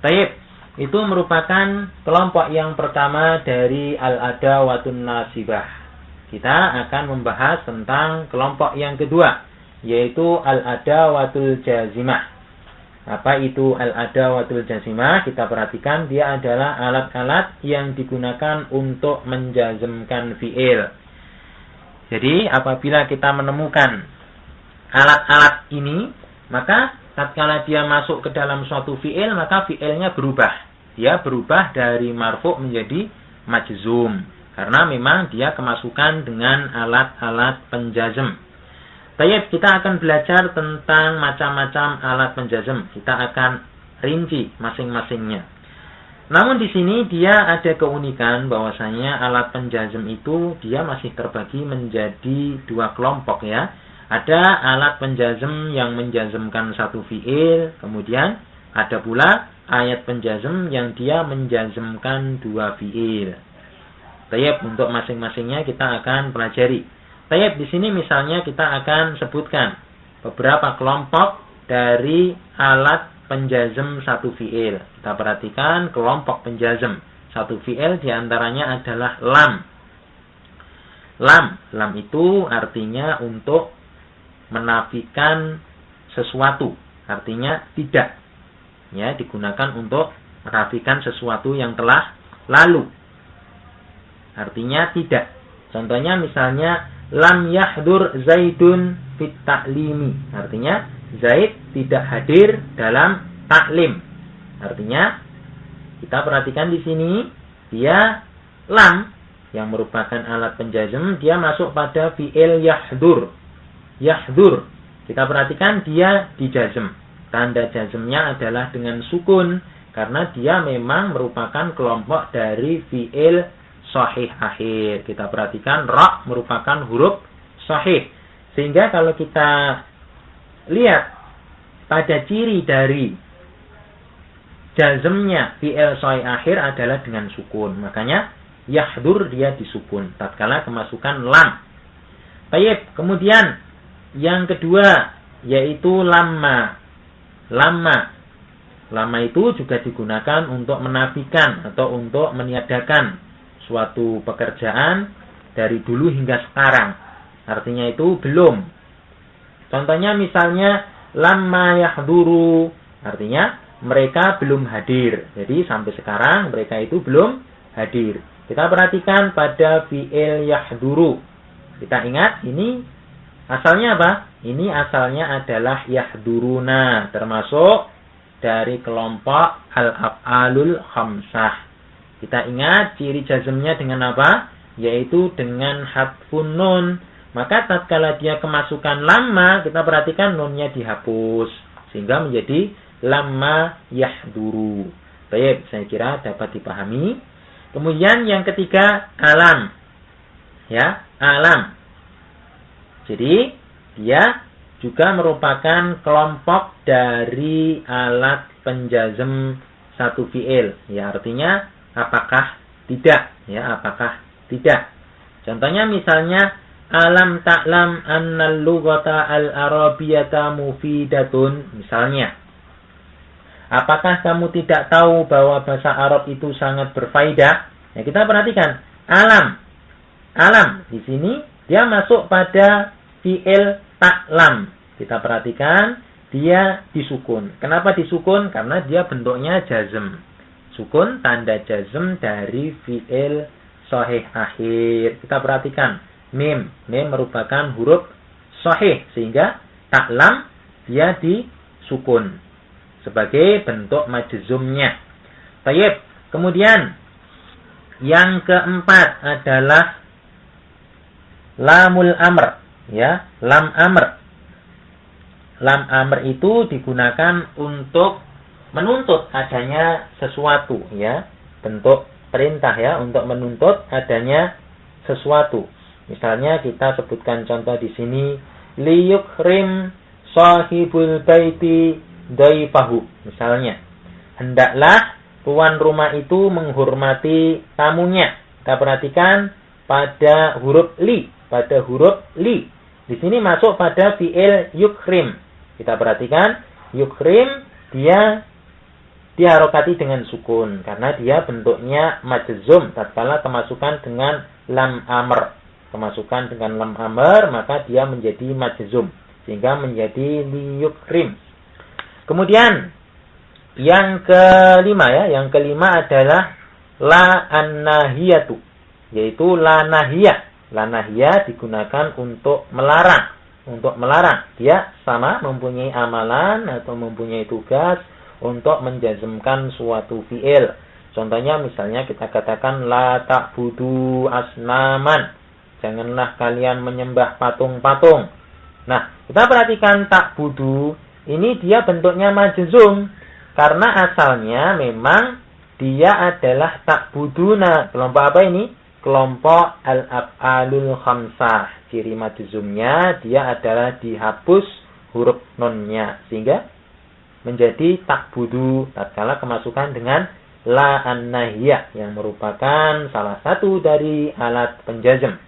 Taib, itu merupakan kelompok yang pertama dari al-adawatun nasibah. Kita akan membahas tentang kelompok yang kedua, yaitu al-adawatul jazimah. Apa itu al-adawatul jazimah? Kita perhatikan, dia adalah alat-alat yang digunakan untuk menjazmkan fi'il. Jadi apabila kita menemukan alat-alat ini, maka tatkala dia masuk ke dalam suatu fi'il, maka fi'ilnya berubah. Dia berubah dari marfu' menjadi majzum. Karena memang dia kemasukan dengan alat-alat penjazm. Baik, kita akan belajar tentang macam-macam alat penjazm. Kita akan rinci masing-masingnya. Namun di sini dia ada keunikan bahwasanya alat penjazm itu dia masih terbagi menjadi dua kelompok ya. Ada alat penjazm yang menjazmkan satu fi'il, kemudian ada pula ayat penjazm yang dia menjazmkan dua fi'il. Tayyib, untuk masing-masingnya kita akan pelajari. Tayyib, di sini misalnya kita akan sebutkan beberapa kelompok dari alat penjazm satu fi'il. Kita perhatikan kelompok penjazm satu fi'il diantaranya adalah lam. Lam itu artinya untuk menafikan sesuatu, artinya tidak. Ya, digunakan untuk menafikan sesuatu yang telah lalu. Artinya tidak. Contohnya misalnya lam yahdur Zaidun fit ta'limi. Artinya Zaid tidak hadir dalam taklim. Artinya kita perhatikan di sini dia lam yang merupakan alat penjazm, dia masuk pada fi'il yahdur. Yahdur. Kita perhatikan dia dijazm. Tanda jazmnya adalah dengan sukun karena dia memang merupakan kelompok dari fi'il sahih akhir. Kita perhatikan ra merupakan huruf sahih. Sehingga kalau kita lihat pada ciri dari jazmnya fi'il sahih akhir adalah dengan sukun. Makanya yahdur dia disukun tatkala kemasukan lam. Baik, kemudian yang kedua yaitu lamma. Lamma itu juga digunakan untuk menafikan atau untuk meniadakan suatu pekerjaan dari dulu hingga sekarang. Artinya itu belum. Contohnya misalnya lamma yahduru, artinya mereka belum hadir. Jadi sampai sekarang mereka itu belum hadir. Kita perhatikan pada fi'il yahduru. Kita ingat ini asalnya apa? Ini asalnya adalah yahduruna, termasuk dari kelompok al-af'alul khamsah. Kita ingat ciri jazmnya dengan apa? Yaitu dengan hadfun nun. Maka tatkala dia kemasukan lamma, kita perhatikan nunnya dihapus sehingga menjadi lamma yahduru. Baik, saya kira dapat dipahami. Kemudian yang ketiga alam. Ya, alam. Jadi dia juga merupakan kelompok dari alat penjazm satu fi'il. Ya, artinya apakah tidak? Ya, apakah tidak? Contohnya misalnya alam ta'lam annal lughata al-arabiyyata mufidatun. Misalnya, apakah kamu tidak tahu bahwa bahasa Arab itu sangat berfaedah? Ya, kita perhatikan alam. Alam di sini dia masuk pada fi'il ta'lam. Kita perhatikan dia disukun. Kenapa disukun? Karena dia bentuknya jazm. Sukun tanda jazm dari fi'il sahih akhir. Kita perhatikan mim. Mim merupakan huruf sahih sehingga ta'lam dia disukun sebagai bentuk majzumnya. Baik. Kemudian yang keempat adalah lamul amr. Ya, lam amr. Lam amr itu digunakan untuk menuntut adanya sesuatu, ya. Bentuk perintah ya, untuk menuntut adanya sesuatu. Misalnya kita sebutkan contoh di sini, liyukrim sahibul baiti daifahu. Misalnya, hendaklah tuan rumah itu menghormati tamunya. Kita perhatikan pada huruf li, Di sini masuk pada fi'il yukrim. Kita perhatikan, yukrim dia diharokati dengan sukun karena dia bentuknya majzum tatkala kemasukan dengan lam amr. Kemasukan dengan lam amr maka dia menjadi majzum sehingga menjadi liyukrim. Kemudian yang kelima ya, yang kelima adalah la an-nahiyatu, yaitu la nahiyah. La nahiyah digunakan untuk melarang, Dia sama mempunyai amalan atau mempunyai tugas untuk menjazmkan suatu fiil. Contohnya misalnya kita katakan la ta'budu asnaman. Janganlah kalian menyembah patung-patung. Nah, kita perhatikan ta'budu ini dia bentuknya majzum karena asalnya memang dia adalah ta'buduna. Kelompok apa ini? Kelompok al-af'alul khamsah. Ciri majzumnya dia adalah dihapus huruf nunnya sehingga menjadi ta'budu tatkala kemasukan dengan la an-nahiyah yang merupakan salah satu dari alat penjazm.